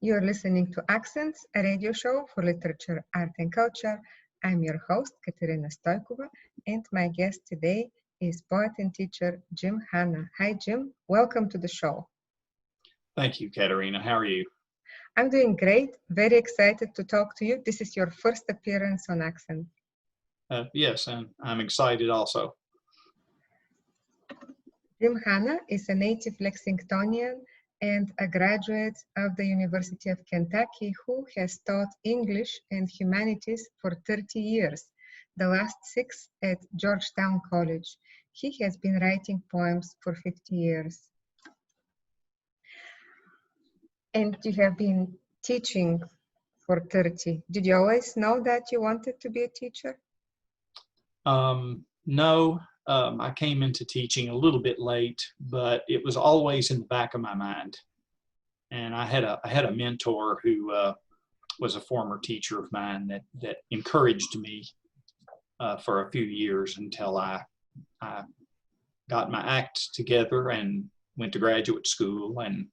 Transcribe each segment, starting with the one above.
You're listening to Accents, a radio show for literature, art, and culture. I'm your host, Katerina Stoikova, and my guest today is poet and teacher Jim Hanna. Hi, Jim. Welcome to the show. Thank you, Katerina. How are you? I'm doing great. Very excited to talk to you. This is your first appearance on Accent. Yes, and I'm excited also. Jim Hanna is a native Lexingtonian and a graduate of the University of Kentucky who has taught English and Humanities for 30 years, the last 6 at Georgetown College. He has been writing poems for 50 years. And you have been teaching for 30. Did you always know that you wanted to be a teacher? No, I came into teaching a little bit late, but it was always in the back of my mind. And I had a mentor who was a former teacher of mine that encouraged me for a few years until I got my act together and went to graduate school and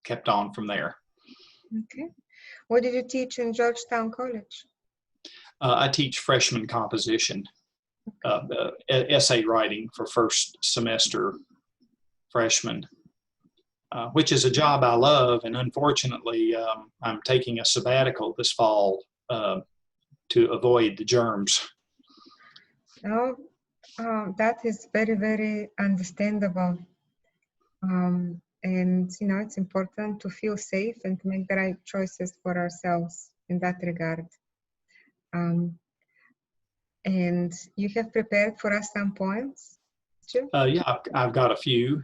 kept on from there. Okay. What did you teach in Georgetown College? I teach freshman composition, essay writing for first semester freshmen, which is a job I love. And unfortunately, I'm taking a sabbatical this fall to avoid the germs. Oh, that is very, very understandable. And, you know, it's important to feel safe and to make the right choices for ourselves in that regard. And you have prepared for us some poems, Jim? Yeah, I've got a few.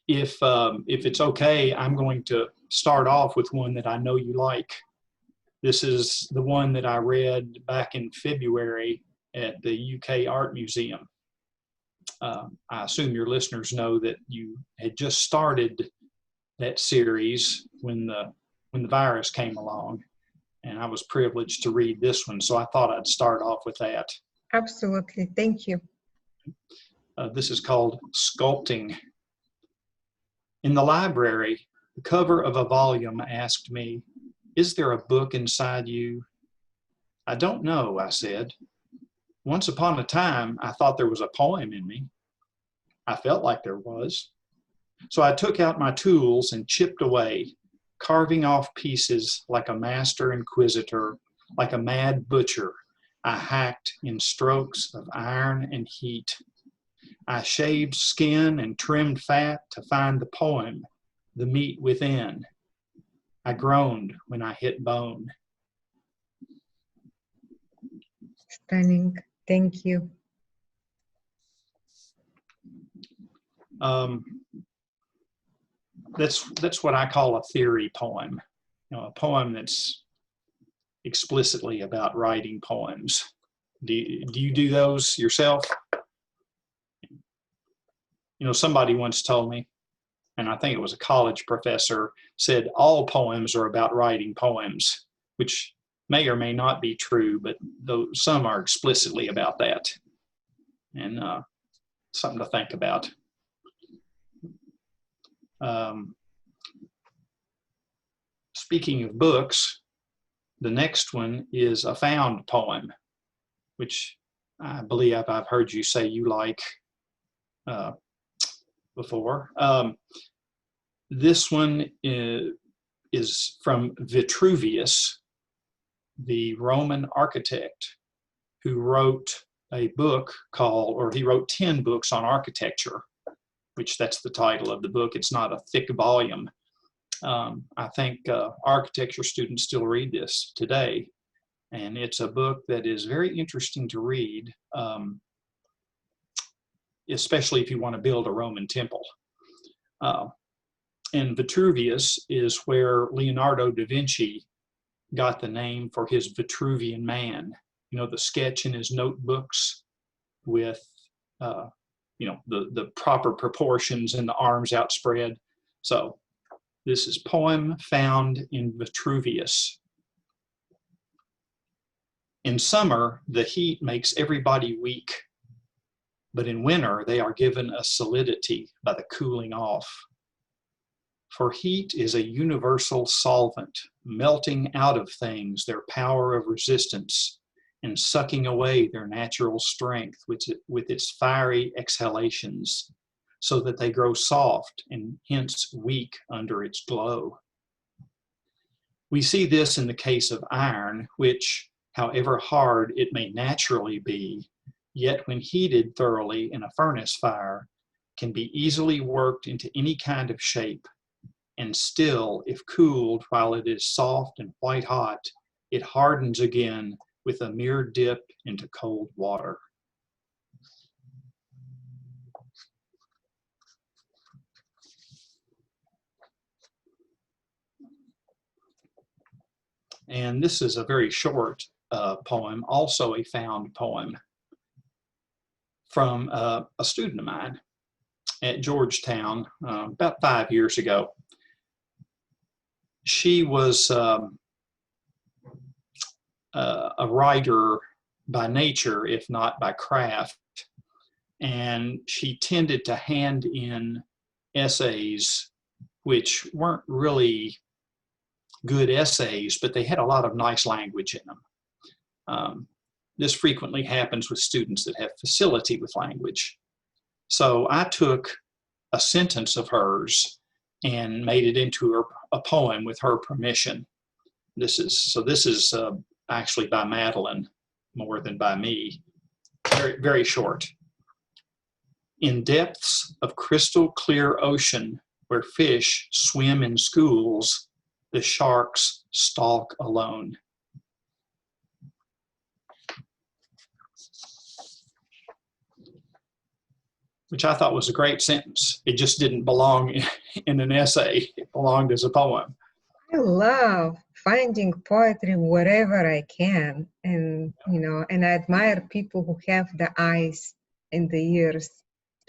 If it's okay, I'm going to start off with one that I know you like. This is the one that I read back in February at the UK Art Museum. I assume your listeners know that you had just started that series when the virus came along, and I was privileged to read this one, so I thought I'd start off with that. Absolutely, thank you. This is called Sculpting. In the library, the cover of a volume asked me, "Is there a book inside you?" "I don't know," I said. "Once upon a time, I thought there was a poem in me. I felt like there was. So I took out my tools and chipped away, carving off pieces like a master inquisitor, like a mad butcher. I hacked in strokes of iron and heat. I shaved skin and trimmed fat to find the poem, the meat within. I groaned when I hit bone." Stunning, thank you. That's what I call a theory poem, a poem that's explicitly about writing poems. Do you do those yourself? Somebody once told me, and I think it was a college professor, said all poems are about writing poems, which may or may not be true, but some are explicitly about that. And something to think about. Speaking of books, the next one is a found poem, which I believe I've heard you say you like before. This one is from Vitruvius, the Roman architect who wrote a book he wrote 10 books on architecture, which that's the title of the book. It's not a thick volume. I think architecture students still read this today, and it's a book that is very interesting to read, especially if you want to build a Roman temple. And Vitruvius is where Leonardo da Vinci got the name for his Vitruvian Man. The sketch in his notebooks with the proper proportions and the arms outspread. So this is poem found in Vitruvius. In summer, the heat makes everybody weak, but in winter, they are given a solidity by the cooling off. For heat is a universal solvent, melting out of things their power of resistance and sucking away their natural strength with its fiery exhalations, so that they grow soft and hence weak under its glow. We see this in the case of iron, which, however hard it may naturally be, yet when heated thoroughly in a furnace fire, can be easily worked into any kind of shape, and still, if cooled while it is soft and white hot, it hardens again with a mere dip into cold water. And this is a very short poem, also a found poem from a student of mine at Georgetown about 5 years ago. She was a writer by nature, if not by craft, and she tended to hand in essays which weren't really good essays, but they had a lot of nice language in them. This frequently happens with students that have facility with language. So I took a sentence of hers and made it into a poem with her permission. This is actually by Madeline more than by me. Very, very short. In depths of crystal clear ocean where fish swim in schools, the sharks stalk alone. Which I thought was a great sentence. It just didn't belong in an essay. It belonged as a poem. I love finding poetry wherever I can, and and I admire people who have the eyes and the ears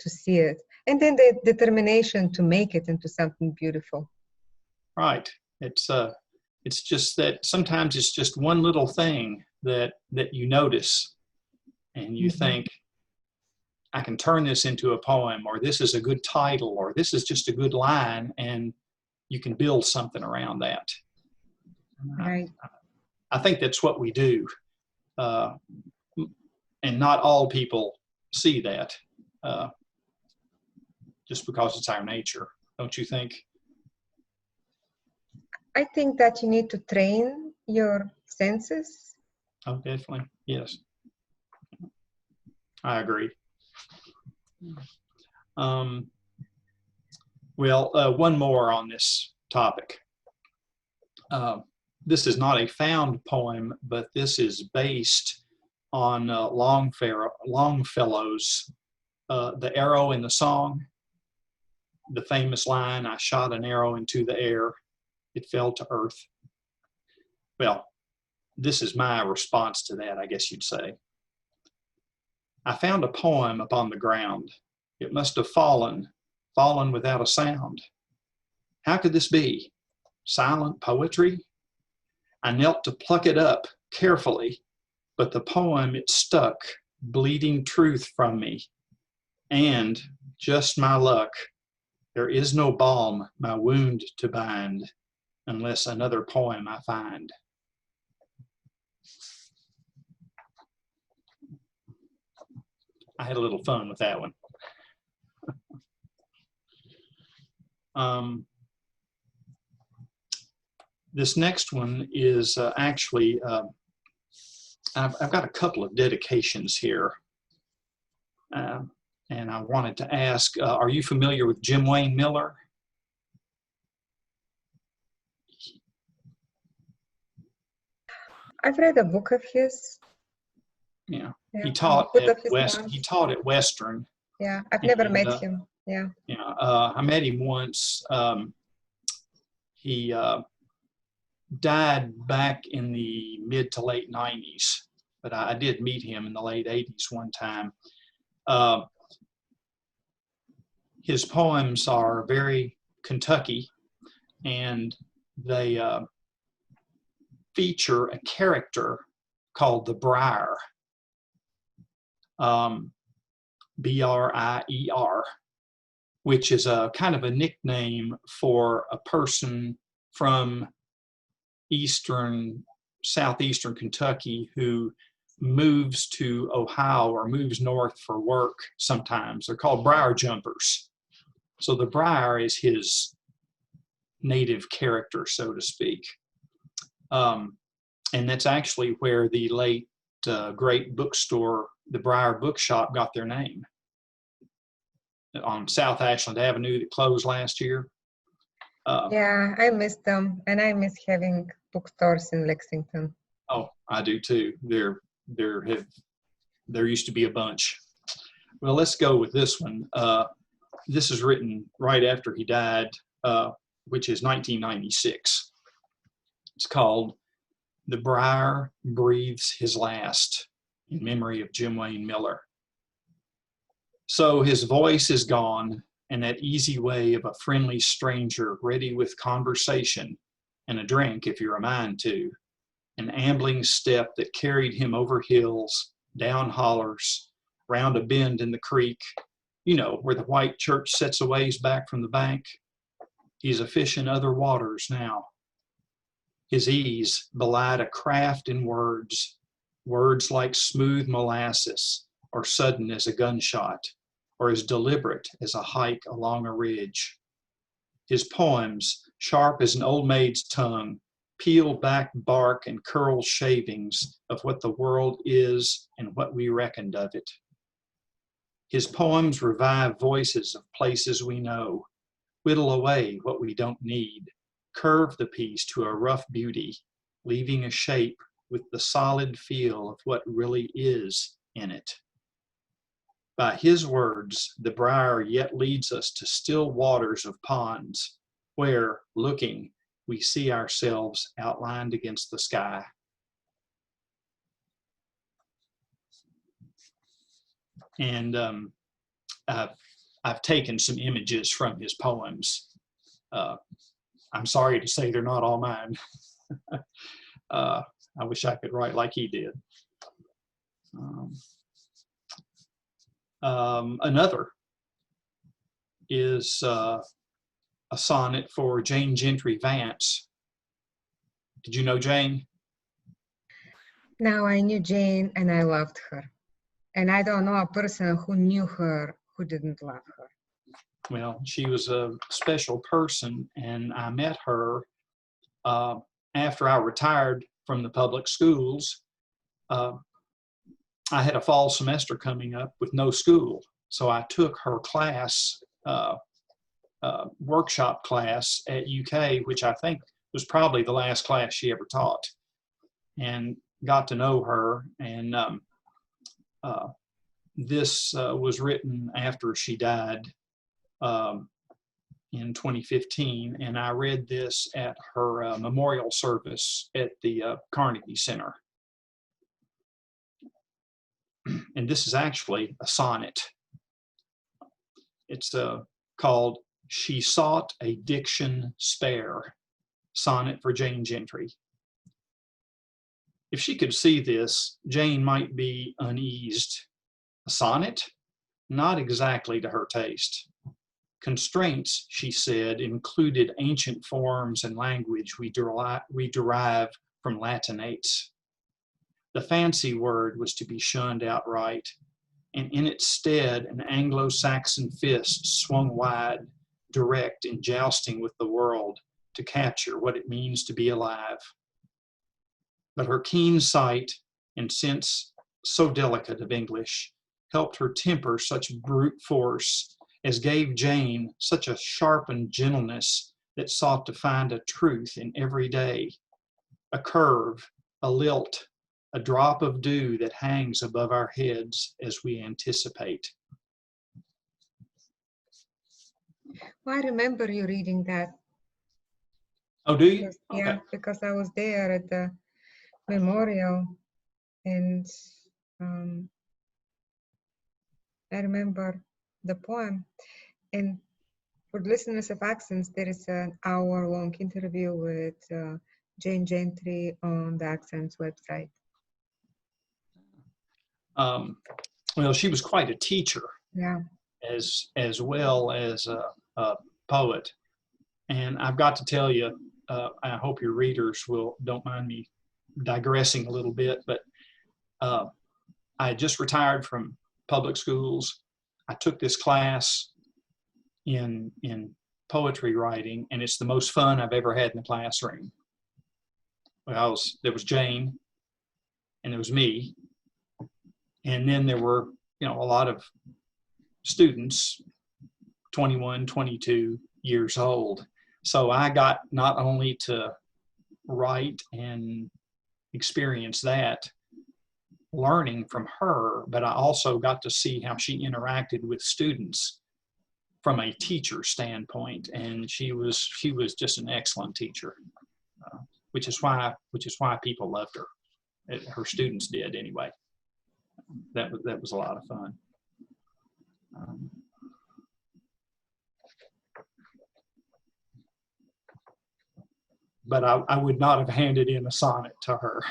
to see it, and then the determination to make it into something beautiful. Right. It's just that sometimes it's just one little thing that you notice, and you think, I can turn this into a poem, or this is a good title, or this is just a good line, and you can build something around that. Right. I think that's what we do. And not all people see that just because it's our nature, don't you think? I think that you need to train your senses. Oh, definitely. Yes. I agree. One more on this topic. This is not a found poem, but this is based on Longfellow's The Arrow in the Song, the famous line, I shot an arrow into the air, it fell to earth. Well, this is my response to that, I guess you'd say. I found a poem upon the ground. It must have fallen without a sound. How could this be? Silent poetry? I knelt to pluck it up carefully, but the poem, it stuck, bleeding truth from me. And, just my luck, there is no balm my wound to bind, unless another poem I find. I had a little fun with that one. This next one is actually, I've got a couple of dedications here. And I wanted to ask, are you familiar with Jim Wayne Miller? I've read a book of his. Yeah. Yeah. He taught at Western. Yeah, I've never met him. Yeah. Yeah, I met him once. He died back in the mid to late 90s, but I did meet him in the late 80s one time. His poems are very Kentucky, and they feature a character called the Briar, B-R-I-E-R, which is a kind of a nickname for a person from southeastern Kentucky who moves to Ohio or moves north for work sometimes. They're called Briar jumpers. So the Briar is his native character, so to speak. And that's actually where the late great bookstore, the Briar Bookshop, got their name. On South Ashland Avenue that closed last year. Yeah, I miss them, and I miss having bookstores in Lexington. Oh, I do too. There used to be a bunch. Well, let's go with this one. This is written right after he died, which is 1996. It's called "The Briar Breathes His Last" in memory of Jim Wayne Miller. So his voice is gone, and that easy way of a friendly stranger ready with conversation and a drink if you're a mind to, an ambling step that carried him over hills, down hollers, round a bend in the creek, you know, where the white church sets a ways back from the bank. He's a fish in other waters now. His ease belied a craft in words like smooth molasses, or sudden as a gunshot, or as deliberate as a hike along a ridge. His poems, sharp as an old maid's tongue, peel back bark and curl shavings of what the world is and what we reckoned of it. His poems revive voices of places we know, whittle away what we don't need, curve the piece to a rough beauty, leaving a shape with the solid feel of what really is in it. By his words, the Briar yet leads us to still waters of ponds, where, looking, we see ourselves outlined against the sky. And I've taken some images from his poems. I'm sorry to say they're not all mine. I wish I could write like he did. Another is a sonnet for Jane Gentry Vance. Did you know Jane? Now I knew Jane and I loved her. And I don't know a person who knew her who didn't love her. Well, she was a special person, and I met her after I retired from the public schools. I had a fall semester coming up with no school, so I took her class, workshop class at UK, which I think was probably the last class she ever taught, and got to know her. And this was written after she died in 2015, and I read this at her memorial service at the Carnegie Center. And this is actually a sonnet. It's called "She Sought a Diction Spare," sonnet for Jane Gentry. If she could see this, Jane might be uneased. A sonnet? Not exactly to her taste. Constraints, she said, included ancient forms and language we derive from Latinates. The fancy word was to be shunned outright, and in its stead an Anglo-Saxon fist swung wide, direct in jousting with the world to capture what it means to be alive. But her keen sight and sense so delicate of English helped her temper such brute force as gave Jane such a sharpened gentleness that sought to find a truth in every day, a curve, a lilt, a drop of dew that hangs above our heads as we anticipate. Well, I remember you reading that. Oh, do you? Because, okay. Yeah, because I was there at the memorial, and I remember the poem. And for listeners of Accents, there is an hour-long interview with Jane Gentry on the Accents website. Well, she was quite a teacher. Yeah. as well as a poet. And I've got to tell you, I hope your readers don't mind me digressing a little bit, but I just retired from public schools. I took this class in poetry writing, and it's the most fun I've ever had in the classroom. There was Jane, and there was me, and then there were, a lot of students, 21, 22 years old. So I got not only to write and experience that, learning from her, but I also got to see how she interacted with students from a teacher standpoint, and she was just an excellent teacher, which is why people loved her. Her students did anyway. That was a lot of fun. But I would not have handed in a sonnet to her.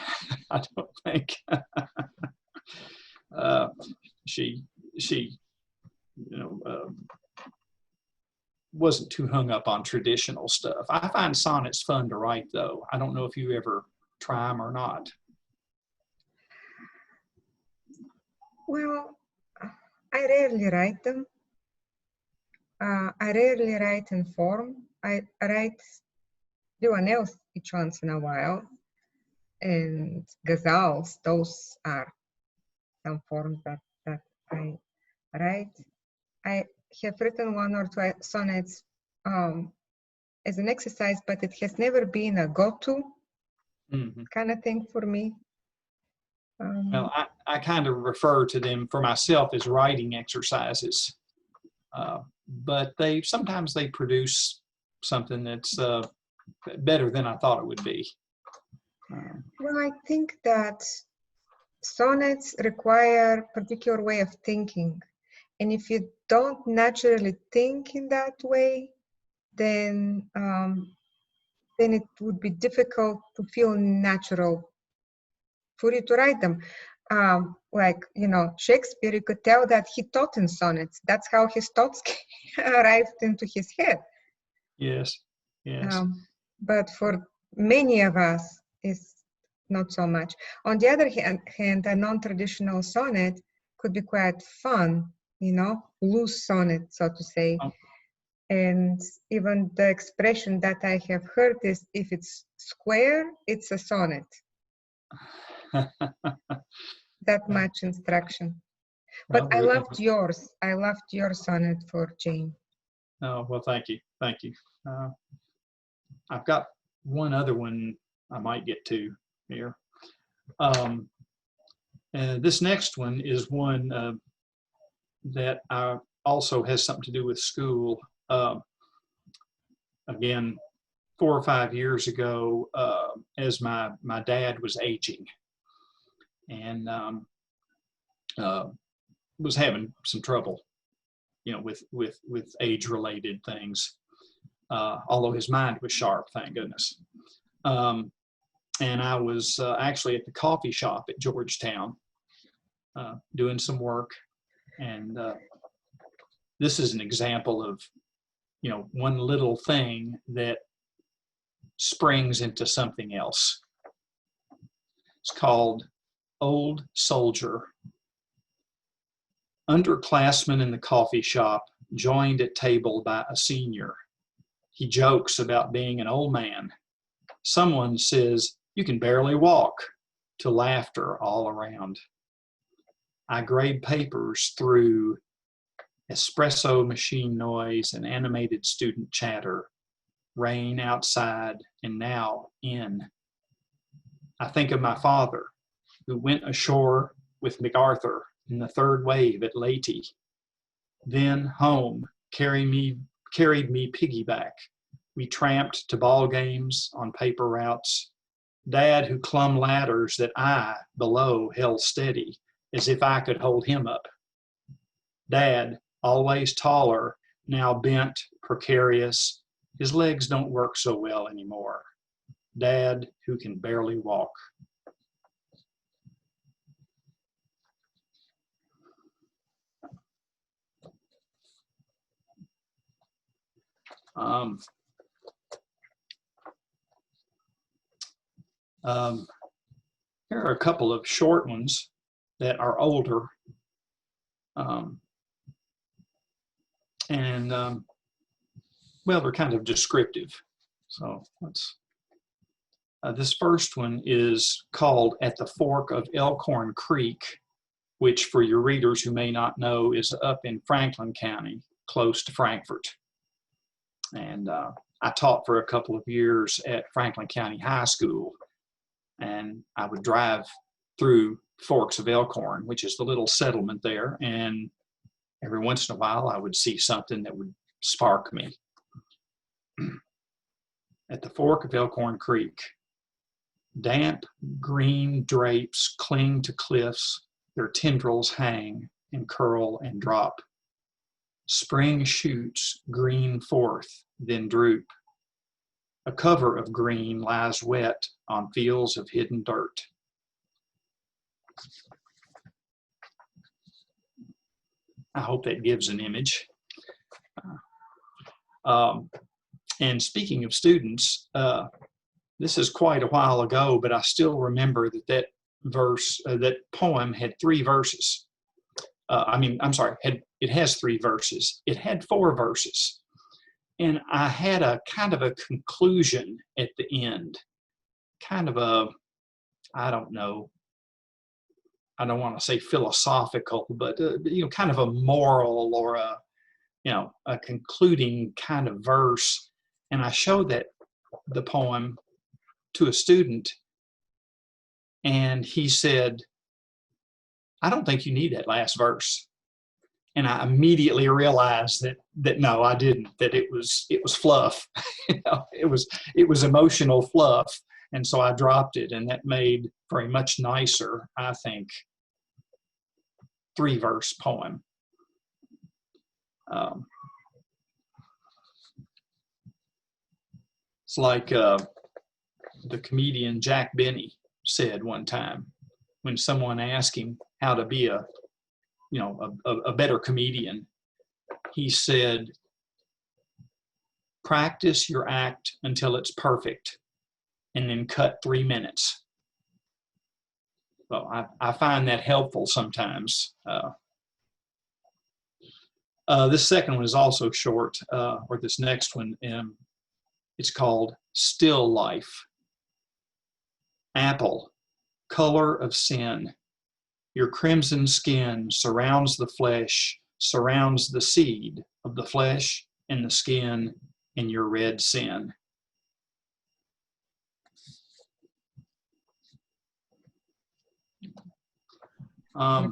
I don't think. She wasn't too hung up on traditional stuff. I find sonnets fun to write, though. I don't know if you ever try them or not. Well, I rarely write them. I rarely write in form. I write everyone else each once in a while. And ghazals, those are some forms that I write. I have written one or two sonnets as an exercise, but it has never been a go-to kind of thing for me. Well, I kind of refer to them for myself as writing exercises, but sometimes they produce something that's better than I thought it would be. Well, I think that sonnets require a particular way of thinking. And if you don't naturally think in that way, then it would be difficult to feel natural for you to write them. Like, Shakespeare, you could tell that he thought in sonnets. That's how his thoughts arrived into his head. Yes, yes. But for many of us, it's not so much. On the other hand, a non-traditional sonnet could be quite fun, loose sonnet, so to say. Oh. And even the expression that I have heard is, if it's square, it's a sonnet. That much instruction. But I loved yours. I loved your sonnet for Jane. Oh, well, thank you. Thank you. I've got one other one I might get to here. And this next one is one that also has something to do with school. Again, 4 or 5 years ago, as my dad was aging and was having some trouble, with age-related things. Although his mind was sharp, thank goodness. And I was actually at the coffee shop at Georgetown doing some work. And this is an example of, one little thing that springs into something else. It's called Old Soldier. Underclassman in the coffee shop, joined at table by a senior. He jokes about being an old man. Someone says, "You can barely walk," to laughter all around. I grade papers through espresso machine noise and animated student chatter, rain outside and now in. I think of my father, who went ashore with MacArthur in the third wave at Leyte. Then home, carried me piggyback. We tramped to ball games on paper routes. Dad, who clumb ladders that I, below, held steady, as if I could hold him up. Dad, always taller, now bent, precarious. His legs don't work so well anymore. Dad, who can barely walk. Um, here are a couple of short ones that are older. Well, they're kind of descriptive. So let's, this first one is called At the Fork of Elkhorn Creek, which for your readers who may not know is up in Franklin County, close to Frankfort. And I taught for a couple of years at Franklin County High School, and I would drive through Forks of Elkhorn, which is the little settlement there, and every once in a while I would see something that would spark me. At the fork of Elkhorn Creek, damp green drapes cling to cliffs, their tendrils hang and curl and drop. Spring shoots green forth, then droop. A cover of green lies wet on fields of hidden dirt. I hope that gives an image. And speaking of students, this is quite a while ago, but I still remember that that poem had 3 verses. It has 3 verses. It had 4 verses. And I had a kind of a conclusion at the end, kind of a, I don't know, I don't want to say philosophical, but kind of a moral or a concluding kind of verse. And I showed the poem to a student, and he said, "I don't think you need that last verse." And I immediately realized that no, I didn't. That it was fluff. It was emotional fluff, and so I dropped it, and that made for a much nicer, I think, 3-verse poem. It's like the comedian Jack Benny said one time when someone asked him how to be a better comedian. He said, "Practice your act until it's perfect, and then cut 3 minutes." Well, I find that helpful sometimes. This second one is also short, or this next one, it's called Still Life. Apple, color of sin. Your crimson skin surrounds the flesh, surrounds the seed of the flesh and the skin in your red sin. I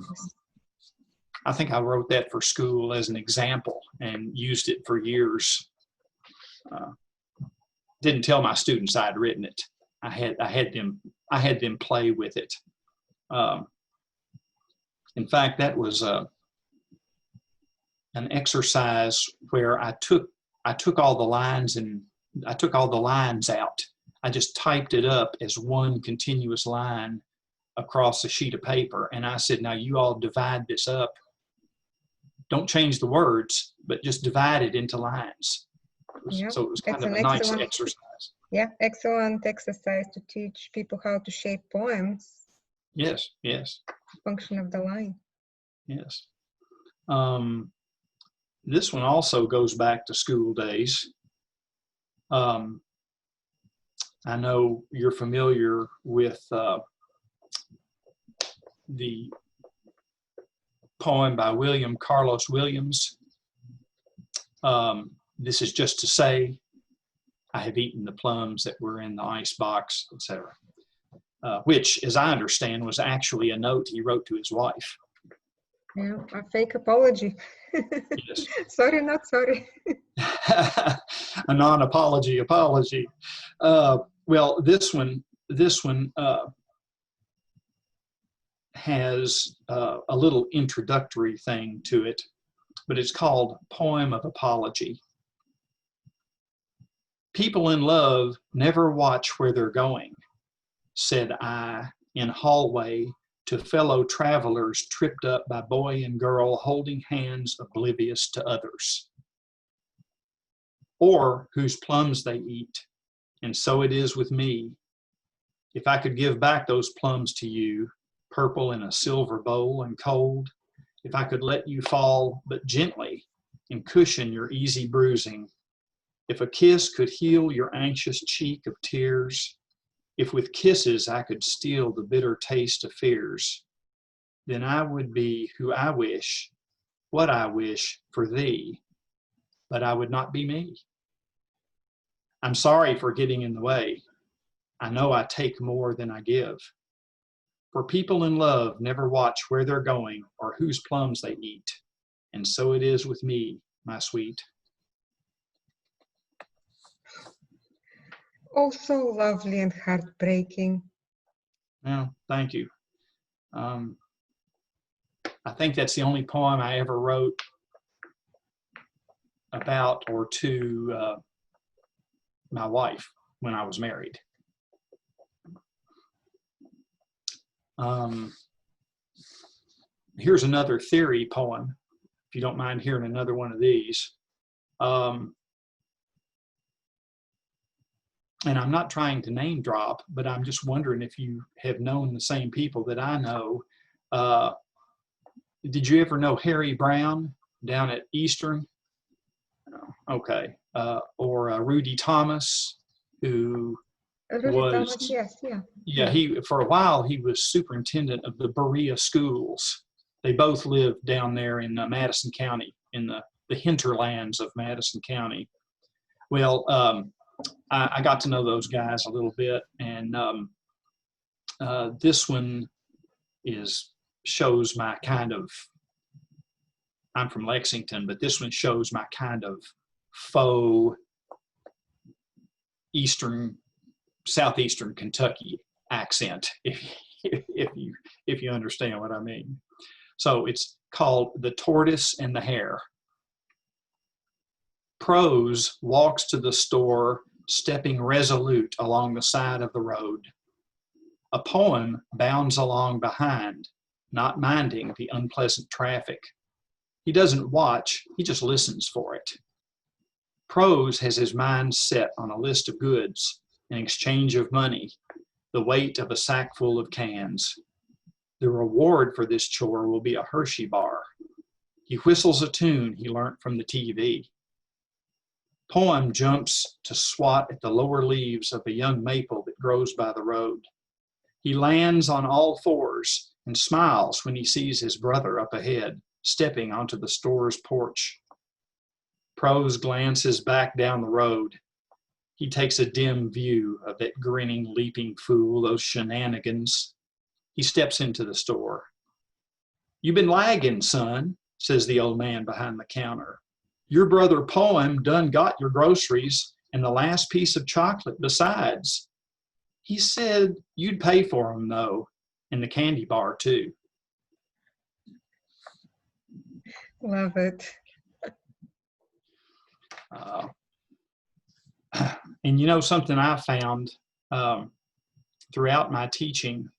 think I wrote that for school as an example and used it for years. Didn't tell my students I'd written it. I had them play with it. In fact, that was an exercise where I took all the lines and I took all the lines out. I just typed it up as one continuous line across a sheet of paper, and I said, "Now you all divide this up. Don't change the words, but just divide it into lines." So it was kind of a nice exercise. Yeah, excellent exercise to teach people how to shape poems. Yes, yes. Function of the line. Yes. This one also goes back to school days. I know you're familiar with the poem by William Carlos Williams. This is just to say, I have eaten the plums that were in the ice box, etc. Which, as I understand, was actually a note he wrote to his wife. Yeah, a fake apology. Yes. Sorry, not sorry. A non-apology apology. Well, this one has a little introductory thing to it, but it's called Poem of Apology. People in love never watch where they're going, said I in hallway to fellow travelers tripped up by boy and girl holding hands oblivious to others. or whose plums they eat. And so it is with me. If I could give back those plums to you, purple in a silver bowl and cold, if I could let you fall but gently and cushion your easy bruising, if a kiss could heal your anxious cheek of tears, if with kisses I could steal the bitter taste of fears, then I would be who I wish, what I wish for thee, but I would not be me. I'm sorry for getting in the way. I know I take more than I give. For people in love never watch where they're going or whose plums they eat. And so it is with me, my sweet. Also lovely and heartbreaking. Well, thank you. I think that's the only poem I ever wrote about or to my wife when I was married. Here's another theory poem, if you don't mind hearing another one of these. And I'm not trying to name drop, but I'm just wondering if you have known the same people that I know. Did you ever know Harry Brown down at Eastern? Okay. Or Rudy Thomas, who Rudy was, Thomas, yes, yeah. Yeah, he, for a while, he was superintendent of the Berea schools. They both lived down there in Madison County, in the hinterlands of Madison County. Well, I got to know those guys a little bit, and this one shows my kind of, I'm from Lexington, but this one shows my kind of faux southeastern Kentucky accent, if you understand what I mean. So it's called The Tortoise and the Hare. Prose walks to the store, stepping resolute along the side of the road. A poem bounds along behind, not minding the unpleasant traffic. He doesn't watch, he just listens for it. Prose has his mind set on a list of goods, an exchange of money, the weight of a sack full of cans. The reward for this chore will be a Hershey bar. He whistles a tune he learnt from the TV. Poem jumps to swat at the lower leaves of a young maple that grows by the road. He lands on all fours and smiles when he sees his brother up ahead, stepping onto the store's porch. Prose glances back down the road. He takes a dim view of that grinning, leaping fool, those shenanigans. He steps into the store. "You've been lagging, son," says the old man behind the counter. "Your brother Poem done got your groceries and the last piece of chocolate besides. He said you'd pay for them, though, and the candy bar, too." Love it. And you know, something I found throughout my teaching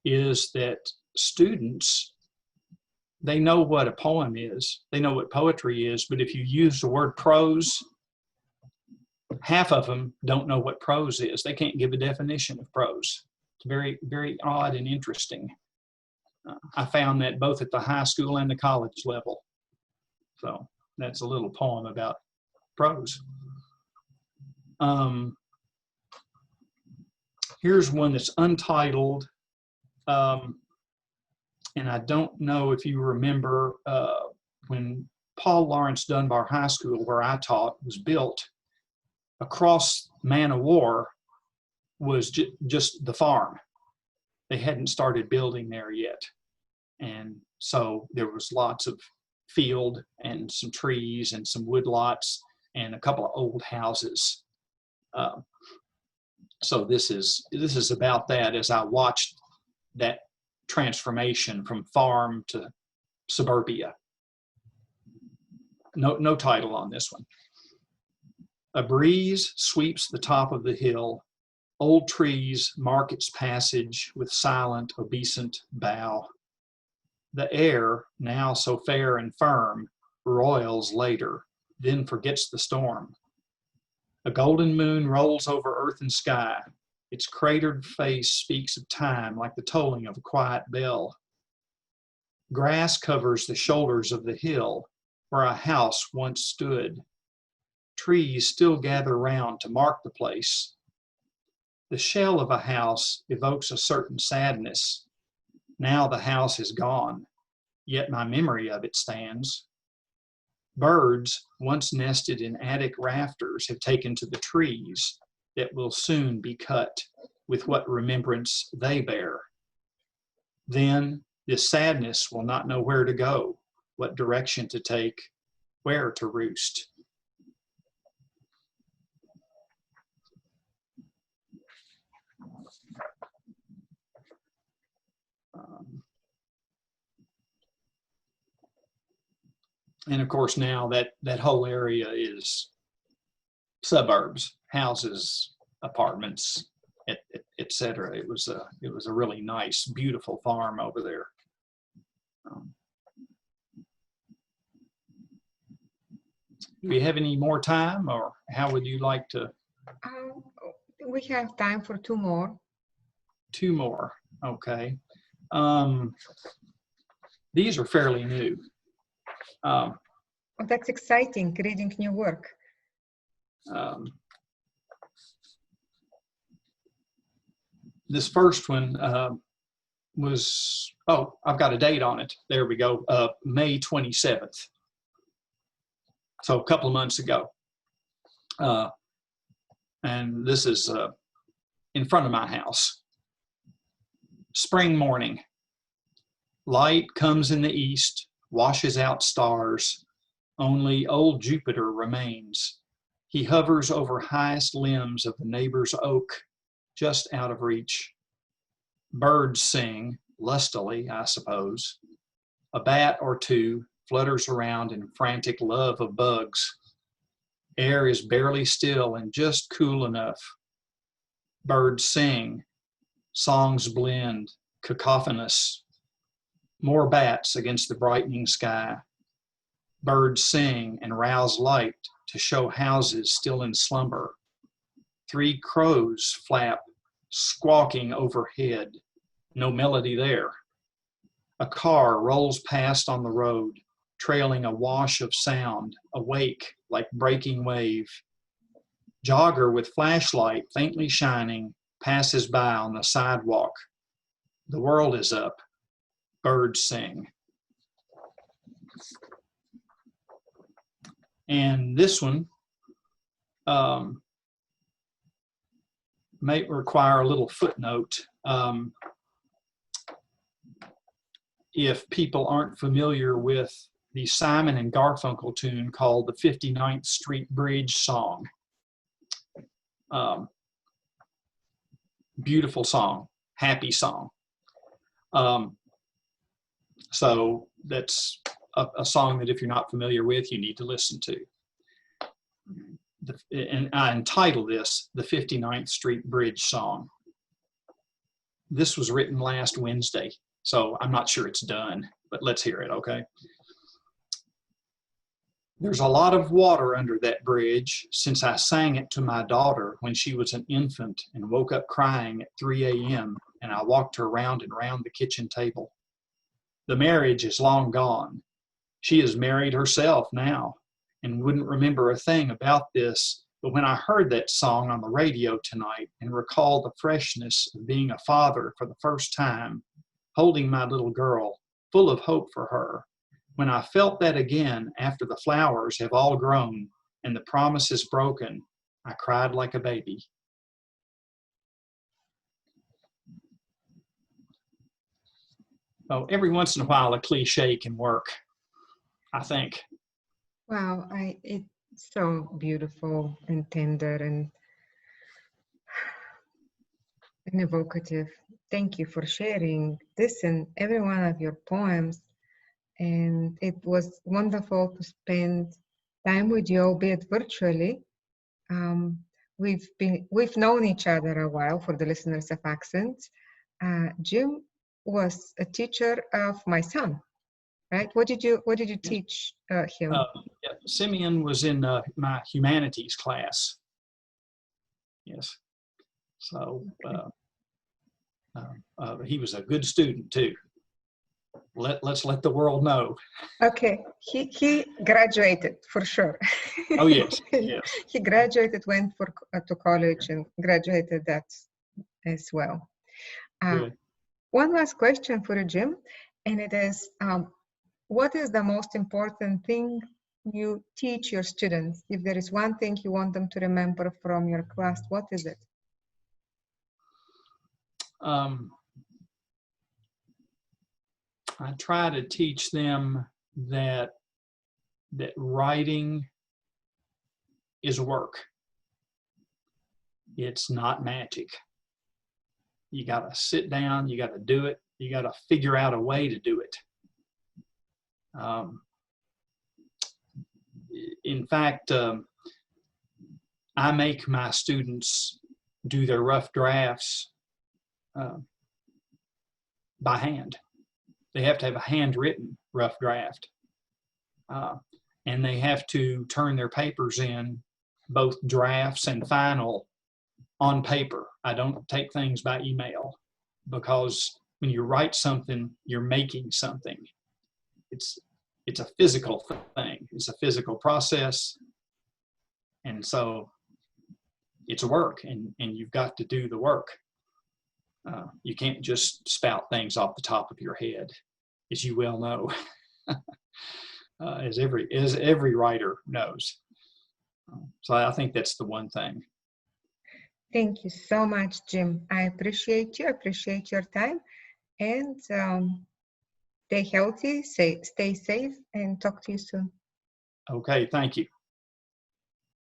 is that students, they know what a poem is, they know what poetry is, but if you use the word prose, half of them don't know what prose is. They can't give a definition of prose. It's very, very odd and interesting. I found that both at the high school and the college level. So that's a little poem about prose. Here's one that's untitled, and I don't know if you remember when Paul Laurence Dunbar High School, where I taught, was built, across Man of War was just the farm. They hadn't started building there yet. And so there was lots of field and some trees and some wood lots and a couple of old houses. So this is about that as I watched that transformation from farm to suburbia. No title on this one. A breeze sweeps the top of the hill. Old trees mark its passage with silent, obeisant bow. The air, now so fair and firm, roils later, then forgets the storm, A golden moon rolls over earth and sky. Its cratered face speaks of time like the tolling of a quiet bell. Grass covers the shoulders of the hill where a house once stood. Trees still gather round to mark the place. The shell of a house evokes a certain sadness. Now the house is gone, yet my memory of it stands. Birds, once nested in attic rafters, have taken to the trees that will soon be cut with what remembrance they bear. Then this sadness will not know where to go, what direction to take, where to roost. And of course now that whole area is suburbs, houses, apartments, etc. It was a really nice, beautiful farm over there. Do we have any more time, or how would you like to? We have time for two more. Two more, okay. These are fairly new. Oh, that's exciting, reading new work. This first one was, oh, I've got a date on it. There we go, May 27th. So a couple of months ago. And this is in front of my house. Spring morning. Light comes in the east, washes out stars. Only old Jupiter remains. He hovers over highest limbs of the neighbor's oak, just out of reach. Birds sing, lustily, I suppose. A bat or two flutters around in frantic love of bugs. Air is barely still and just cool enough. Birds sing, songs blend, cacophonous. More bats against the brightening sky. Birds sing and rouse light to show houses still in slumber. 3 crows flap, squawking overhead. No melody there. A car rolls past on the road, trailing a wash of sound, awake like breaking wave. Jogger with flashlight faintly shining passes by on the sidewalk. The world is up. Birds sing. And this one may require a little footnote. If people aren't familiar with the Simon and Garfunkel tune called the 59th Street Bridge Song. Beautiful song, happy song. So that's a song that if you're not familiar with, you need to listen to. And I entitled this the 59th Street Bridge Song. This was written last Wednesday, so I'm not sure it's done, but let's hear it, okay? There's a lot of water under that bridge since I sang it to my daughter when she was an infant and woke up crying at 3 a.m. and I walked her round and round the kitchen table. The marriage is long gone. She is married herself now and wouldn't remember a thing about this, but when I heard that song on the radio tonight and recalled the freshness of being a father for the first time, holding my little girl, full of hope for her, when I felt that again after the flowers have all grown and the promise is broken, I cried like a baby. Oh, every once in a while a cliche can work, I think. Wow, it's so beautiful and tender and evocative. Thank you for sharing this and every one of your poems. And it was wonderful to spend time with you, albeit virtually. We've known each other a while, for the listeners of Accents. Jim was a teacher of my son, right? What did you teach him? Yeah, Simeon was in my humanities class. Yes. So he was a good student too. Let's let the world know. Okay, he graduated for sure. Oh yes, yes. He graduated, went to college and graduated that as well. Good. One last question for you, Jim, and it is, what is the most important thing you teach your students? If there is one thing you want them to remember from your class, what is it? I try to teach them that writing is work. It's not magic. You got to sit down, you got to do it, you got to figure out a way to do it. In fact, I make my students do their rough drafts by hand. They have to have a handwritten rough draft. And they have to turn their papers in, both drafts and final, on paper. I don't take things by email, because when you write something, you're making something. It's a physical thing. It's a physical process. And so it's work, and you've got to do the work. You can't just spout things off the top of your head, as you well know, as every writer knows. So I think that's the one thing. Thank you so much, Jim. I appreciate you, appreciate your time, and stay healthy, stay safe, and talk to you soon. Okay, thank you.